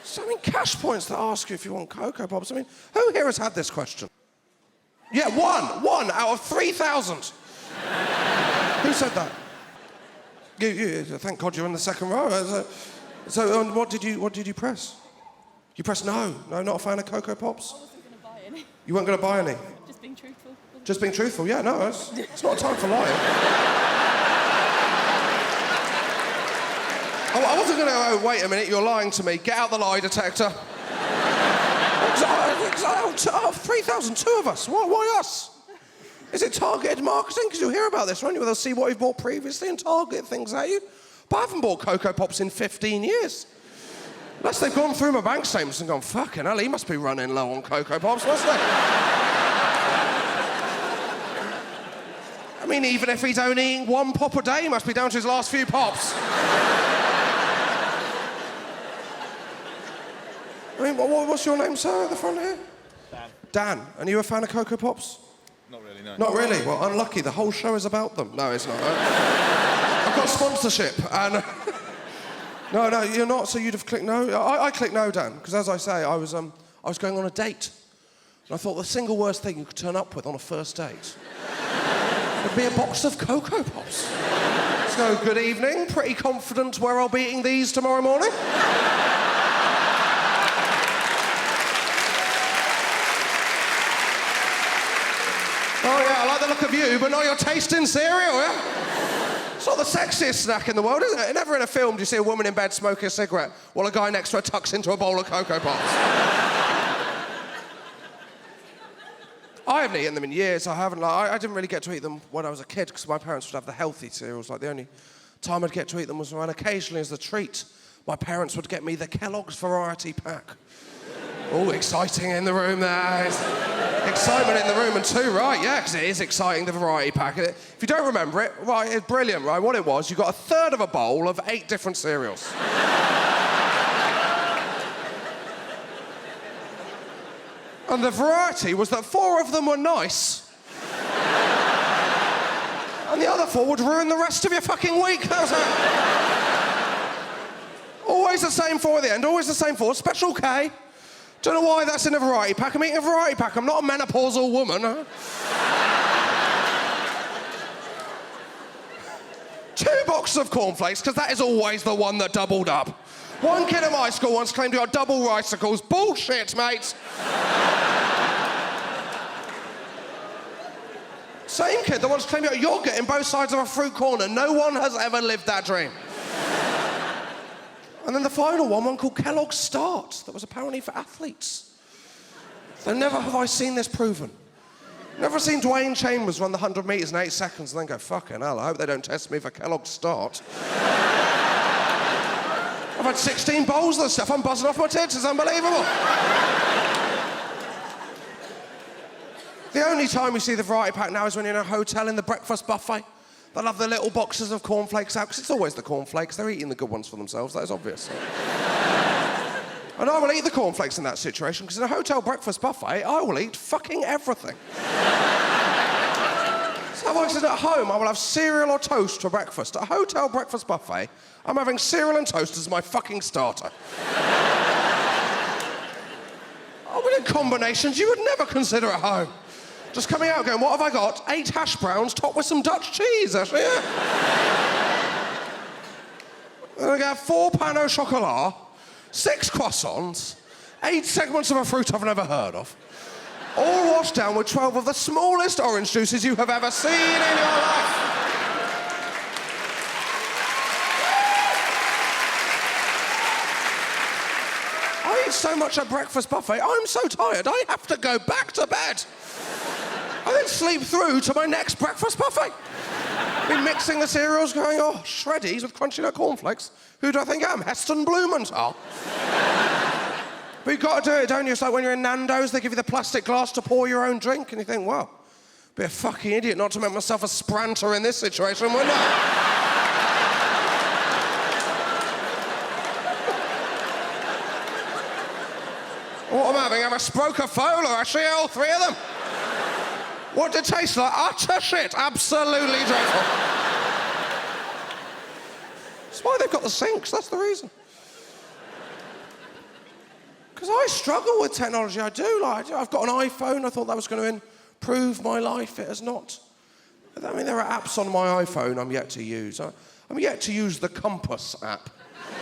So, I mean, cash points that ask you if you want Coco Pops. I mean, who here has had this question? Yeah, one out of 3,000. Who said that? You, thank God you're in the second row. So what did you press? You pressed no. No, not a fan of Coco Pops? I wasn't going to buy any. You weren't going to buy any? Just being truthful. Just being truthful? Yeah, no, it's not a time for lying. I wasn't going to, oh, wait a minute, you're lying to me. Get out the lie detector. 3,000, two of us. Why us? Is it targeted marketing? Because you'll hear about this, won't you? They'll see what you've bought previously and target things at you. But I haven't bought Coco Pops in 15 years. Unless they've gone through my bank statements and gone, fucking hell, he must be running low on Coco Pops, must they? I mean, even if he's only eating one pop a day, he must be down to his last few pops. I mean, what's your name, sir, at the front here? Dan. Dan. And are you a fan of Coco Pops? Not really, no. Not really? Well, unlucky. The whole show is about them. No, it's not. I've got sponsorship, and... No, you're not, so you'd have clicked no? I clicked no, Dan, because as I say, I was going on a date. And I thought the single worst thing you could turn up with on a first date would be a box of Coco Pops. So, good evening. Pretty confident where I'll be eating these tomorrow morning? Oh, yeah, I like the look of you, but not your taste in cereal, yeah? It's not the sexiest snack in the world, is it? Never in a film do you see a woman in bed smoking a cigarette while a guy next to her tucks into a bowl of Coco Pops. I haven't eaten them in years. I didn't really get to eat them when I was a kid because my parents would have the healthy cereals. Like, the only time I'd get to eat them was when occasionally, as a treat, my parents would get me the Kellogg's Variety Pack. Oh, exciting in the room there. Excitement in the room, and two, right, yeah, because it is exciting, the variety pack. If you don't remember it, right, it's brilliant, right? What it was, you got a third of a bowl of 8 different cereals. And the variety was that 4 of them were nice, and the other 4 would ruin the rest of your fucking week. That was it. Always the same 4 at the end, always the same 4. Special K. Don't know why that's in a variety pack. I'm eating a variety pack. I'm not a menopausal woman. Huh? 2 boxes of cornflakes, because that is always the one that doubled up. One kid at my school once claimed he got double ricicles. Bullshit, mate. Same kid that once claimed he got yogurt in both sides of a fruit corner. No one has ever lived that dream. And then the final one called Kellogg's Start, that was apparently for athletes. So never have I seen this proven. Never seen Dwayne Chambers run the 100 metres in 8 seconds and then go, fucking hell, I hope they don't test me for Kellogg's Start. I've had 16 bowls of this stuff, I'm buzzing off my tits, it's unbelievable. The only time you see the variety pack now is when you're in a hotel in the breakfast buffet. They'll have the little boxes of cornflakes out, because it's always the cornflakes. They're eating the good ones for themselves, that is obvious. And I will eat the cornflakes in that situation, because in a hotel breakfast buffet, I will eat fucking everything. So if I sit at home, I will have cereal or toast for breakfast. At a hotel breakfast buffet, I'm having cereal and toast as my fucking starter. Oh, we did combinations you would never consider at home. Just coming out going, what have I got? 8 hash browns topped with some Dutch cheese, actually, yeah. Then I get 4 pain au chocolat, 6 croissants, 8 segments of a fruit I've never heard of, all washed down with 12 of the smallest orange juices you have ever seen in your life. I eat so much at breakfast buffet, I'm so tired, I have to go back to bed. I then sleep through to my next breakfast buffet. Been mixing the cereals, going, oh, shreddies with crunchy nut cornflakes. Who do I think I am? Heston Blumenthal. But you've got to do it, don't you? It's like when you're in Nando's, they give you the plastic glass to pour your own drink, and you think, well, be a fucking idiot not to make myself a spranter in this situation, wouldn't I? What am I having? Have a Sprocofola, actually, all 3 of them. What did it taste like? Utter shit. Absolutely dreadful. That's why they've got the sinks, that's the reason. Because I struggle with technology, I do. Like, I've got an iPhone, I thought that was going to improve my life. It has not. I mean, there are apps on my iPhone I'm yet to use. I'm yet to use the Compass app.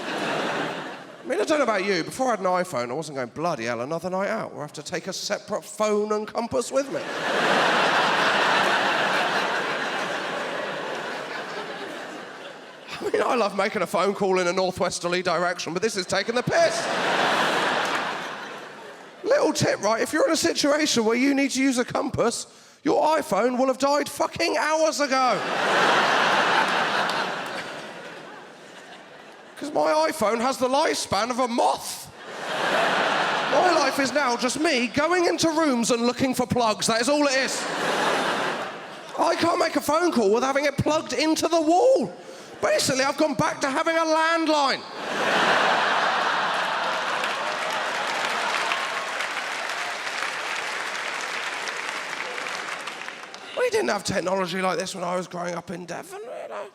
I mean, I don't know about you, before I had an iPhone, I wasn't going, bloody hell, another night out, where I have to take a separate phone and compass with me. I mean, I love making a phone call in a northwesterly direction, but this is taking the piss. Little tip, right? If you're in a situation where you need to use a compass, your iPhone will have died fucking hours ago. Because my iPhone has the lifespan of a moth. My life is now just me going into rooms and looking for plugs. That is all it is. I can't make a phone call without having it plugged into the wall. Basically, I've gone back to having a landline. We didn't have technology like this when I was growing up in Devon, you know.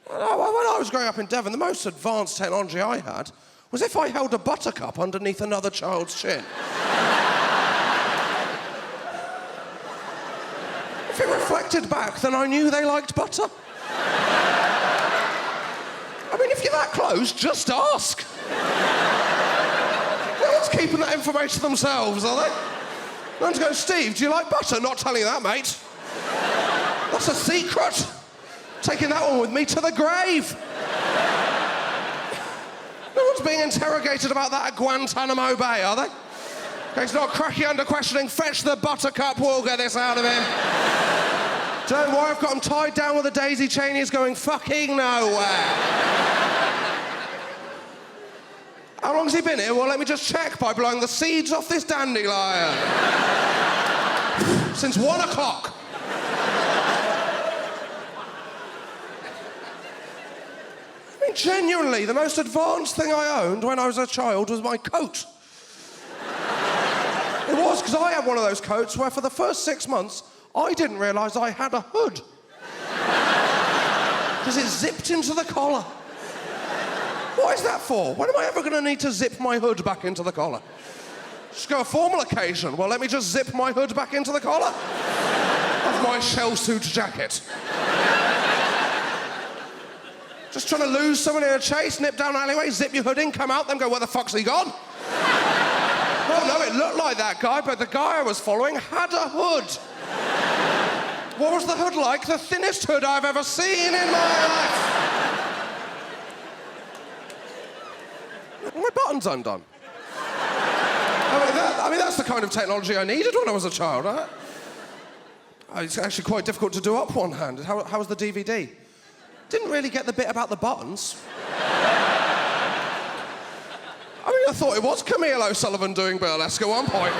When I was growing up in Devon, the most advanced technology I had was if I held a buttercup underneath another child's chin. If it reflected back, then I knew they liked butter. I mean, if you're that close, just ask. No one's keeping that information to themselves, are they? No one's going, Steve, do you like butter? Not telling you that, mate. That's a secret. Taking that one with me to the grave. No one's being interrogated about that at Guantanamo Bay, are they? Okay, he's not cracking under questioning. Fetch the buttercup, we'll get this out of him. Don't worry, I've got him tied down with a daisy chain. He's going fucking nowhere. How long's he been here? Well, let me just check by blowing the seeds off this dandelion. Since 1 o'clock. I mean, genuinely, the most advanced thing I owned when I was a child was my coat. It was, because I had one of those coats where for the first 6 months, I didn't realise I had a hood. Because it zipped into the collar. What is that for? When am I ever going to need to zip my hood back into the collar? Just go a formal occasion. Well, let me just zip my hood back into the collar of my shell suit jacket. Just trying to lose someone in a chase, nip down alleyway, zip your hood in, come out, then go, where the fuck's he gone? Oh, no, it looked like that guy, but the guy I was following had a hood. What was the hood like? The thinnest hood I've ever seen in my life. My button's undone. I mean, that's the kind of technology I needed when I was a child, right? It's actually quite difficult to do up one hand. How was the DVD? Didn't really get the bit about the buttons. I mean, I thought it was Camille O'Sullivan doing burlesque at one point.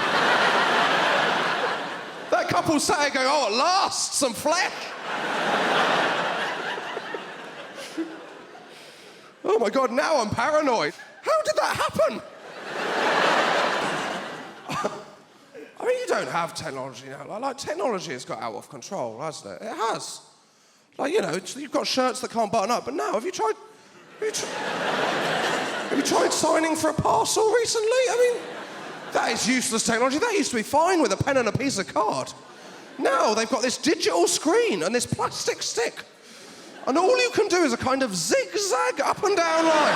That couple sat there going, oh, at last, some flesh. Oh my God, now I'm paranoid. How did that happen? I mean, you don't have technology now. Like, technology has got out of control, hasn't it? It has. Like, you know, you've got shirts that can't button up, but now, have you tried signing for a parcel recently? I mean, that is useless technology. That used to be fine with a pen and a piece of card. Now they've got this digital screen and this plastic stick. And all you can do is a kind of zigzag up and down line.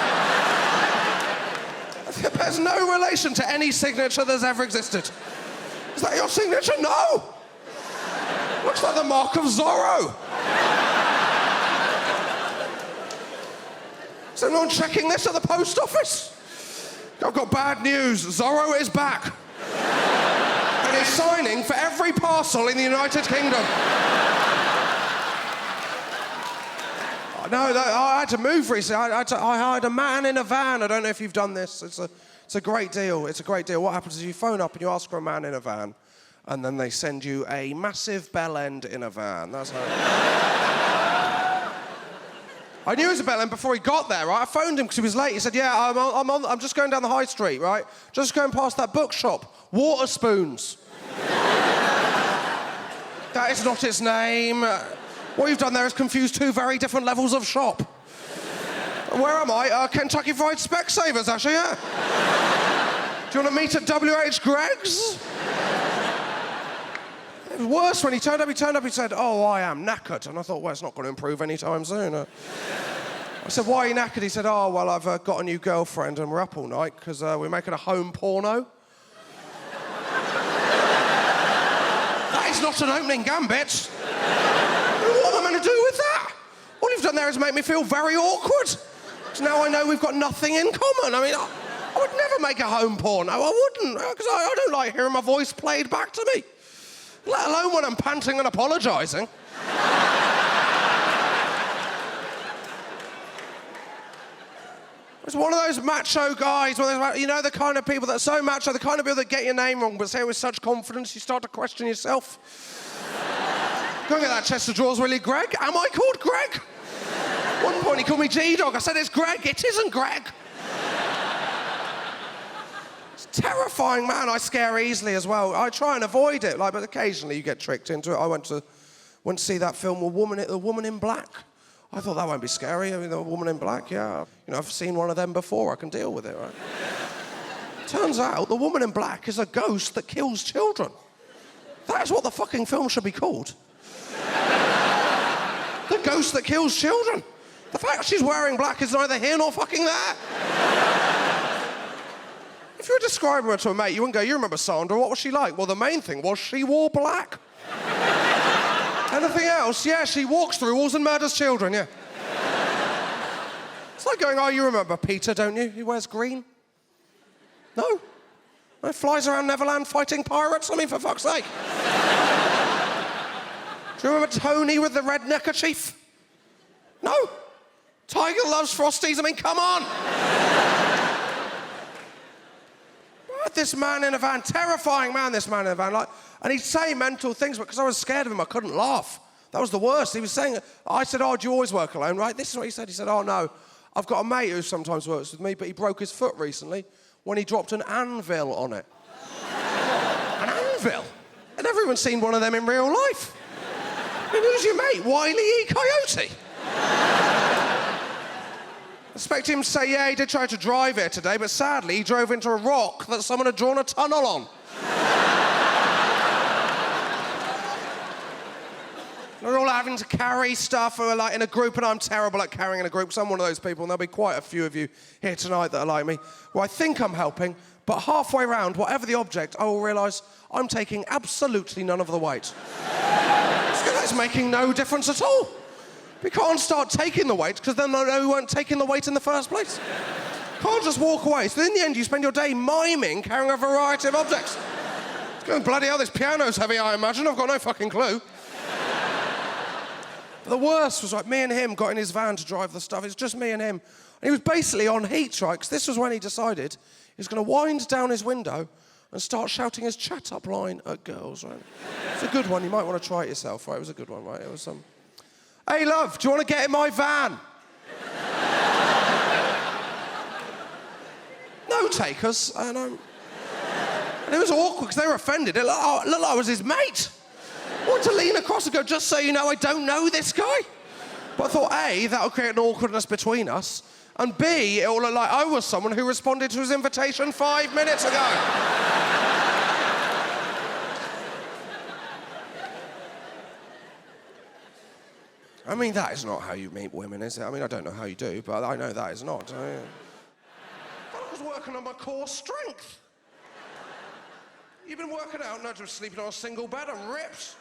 There's no relation to any signature that's ever existed. Is that your signature? No. Looks like the mark of Zorro. Is anyone checking this at the post office? I've got bad news. Zorro is back. And he's signing for every parcel in the United Kingdom. No, I had to move recently. I hired a man in a van. I don't know if you've done this. It's a great deal. It's a great deal. What happens is you phone up and you ask for a man in a van, and then they send you a massive bell end in a van. That's how. I knew it was a bell end before he got there, right? I phoned him because he was late. He said, yeah, I'm just going down the high street, right? Just going past that bookshop. Waterspoons. That is not its name. What you've done there is confused two very different levels of shop. Where am I? Kentucky Fried Specsavers, actually, yeah. Do you want to meet at WH Greg's? It was worse when he turned up, he said, oh, I am knackered. And I thought, well, it's not going to improve anytime soon. I said, why are you knackered? He said, oh, well, I've got a new girlfriend and we're up all night because we're making a home porno. That is not an opening gambit. What am I meant to do with that? All you've done there is make me feel very awkward. So now I know we've got nothing in common. I mean, I would never make a home porno. I wouldn't, because I don't like hearing my voice played back to me. Let alone when I'm panting and apologising. It's one of those macho guys, you know, the kind of people that are so macho, the kind of people that get your name wrong but say it with such confidence you start to question yourself. Go and get that chest of drawers, will you, Greg? Am I called Greg? At one point he called me G-Dog. I said, it's Greg. It isn't Greg. It's terrifying, man. I scare easily as well. I try and avoid it, but occasionally you get tricked into it. I went to see that film, The Woman in Black. I thought that won't be scary. I mean, The Woman in Black, yeah. You know, I've seen one of them before. I can deal with it, right? Turns out The Woman in Black is a ghost that kills children. That is what the fucking film should be called. The ghost that kills children. The fact she's wearing black is neither here nor fucking there. If you were describing her to a mate, you wouldn't go, you remember Sandra, what was she like? Well, the main thing was she wore black. Anything else? Yeah, she walks through walls and murders children, yeah. It's like going, oh, you remember Peter, don't you? He wears green. No. He flies around Neverland fighting pirates. I mean, for fuck's sake. Do you remember Tony with the red neckerchief? No. Tiger loves Frosties. I mean, come on. This man in a van, terrifying man, this man in a van. And he'd say mental things, but because I was scared of him, I couldn't laugh. That was the worst. He was saying, I said, oh, do you always work alone, right? This is what he said. He said, oh, no, I've got a mate who sometimes works with me, but he broke his foot recently when he dropped an anvil on it. An anvil? I'd never even seen one of them in real life. I mean, who's your mate? Wiley Coyote? I expect him to say, yeah, he did try to drive here today, but sadly, he drove into a rock that someone had drawn a tunnel on. We're all having to carry stuff, or in a group, and I'm terrible at carrying in a group, so I'm one of those people, and there'll be quite a few of you here tonight that are like me, where I think I'm helping, but halfway round, whatever the object, I will realise I'm taking absolutely none of the weight. It's making no difference at all. We can't start taking the weight, because then I know we weren't taking the weight in the first place. Can't just walk away. So in the end, you spend your day miming carrying a variety of objects. It's going, bloody hell, this piano's heavy, I imagine. I've got no fucking clue. But the worst was, me and him got in his van to drive the stuff. It's just me and him. And he was basically on heat, right? Because this was when he decided he was going to wind down his window and start shouting his chat-up line at girls, right? It's a good one. You might want to try it yourself, right? It was a good one, right? It was Hey, love, do you want to get in my van? No takers. And it was awkward because they were offended. It looked like I was his mate. I wanted to lean across and go, just so you know, I don't know this guy. But I thought, A, that'll create an awkwardness between us, and B, it'll look like I was someone who responded to his invitation 5 minutes ago. I mean, that is not how you meet women, is it? I mean, I don't know how you do, but I know that is not. I was working on my core strength. You've been working out, not just sleeping on a single bed, I'm ripped.